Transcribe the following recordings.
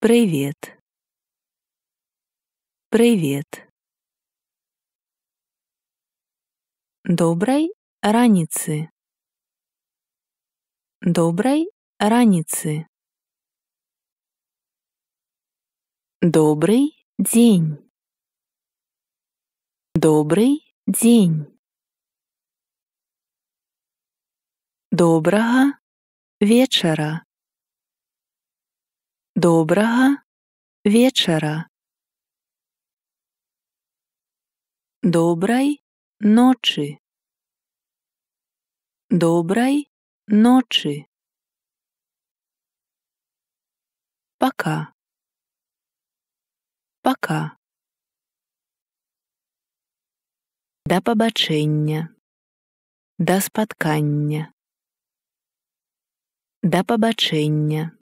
Привет. Привет. Доброй раницы. Доброй раницы. Добрый день. Добрый день. Доброго вечера. Доброго вечера. Доброй ночи. Доброй ночи. Пока. Пока. До побачення. До спаткання. До побачення.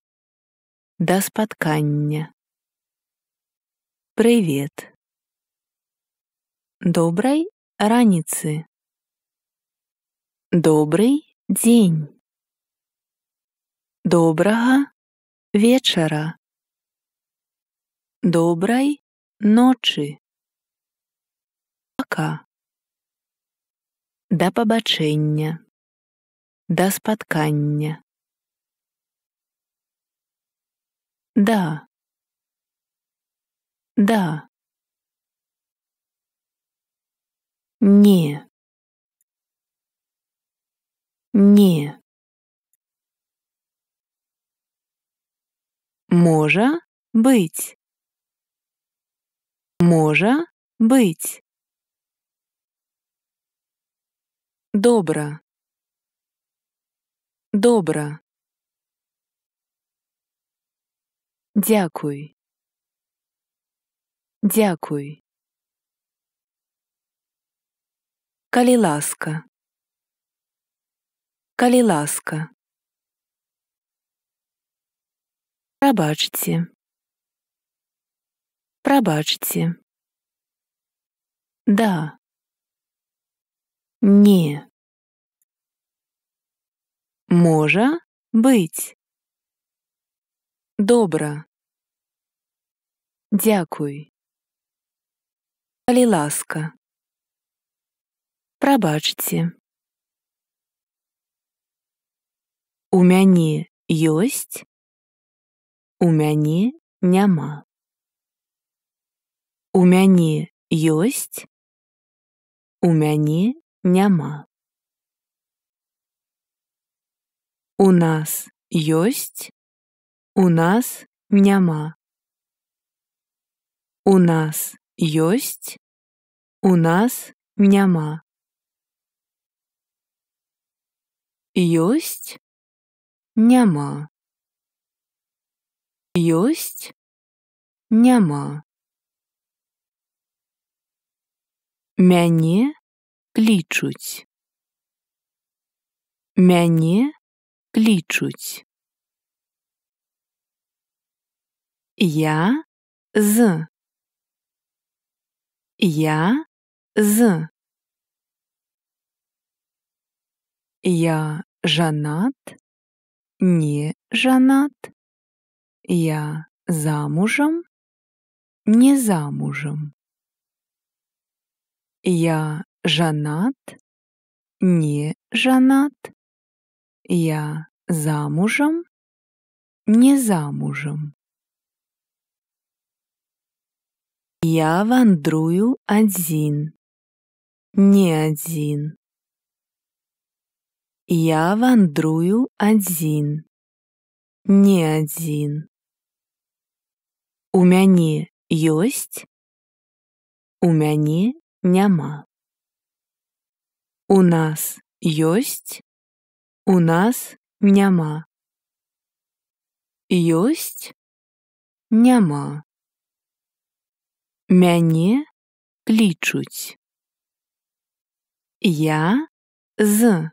До спаткання. Привет. Доброй раницы. Добрый день. Доброго вечера. Доброй ночи. Пока. До побачення. До спаткання. Да. Да. Не. Не. Може быть. Може быть. Добро. Добро. Дякуй. Дякуй. Калі ласка. Калі ласка. Прабачце. Прабачце. Да. Не. Може быть. Добра. Дякуй. Калі ласка. Прабачце. У мяне ёсць. У мяне няма. У мяне ёсць. У мяне няма. У нас ёсць. У нас няма. У нас ёсць. У нас няма. Ёсць. Няма. Ёсць. Няма. Мяне клічуць. Мяне клічуць. Я з. Я з. Я жанат. Не жанат. Я замужам. Не замужам. Я жанат. Не жанат. Я замужам. Не замужам. Я вандрую адзін. Не адзін. Я вандрую адзін. Не адзін. У мяне ёсць. У мяне няма. У нас ёсць. У нас няма. Ёсць. Няма. Мяне клічуць. Я з.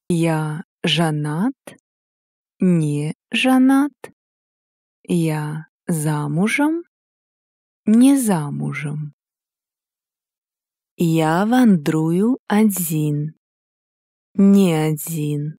Я жанат. Не жанат. Я замужам. Не замужам. Я вандрую адзін. Не адзін.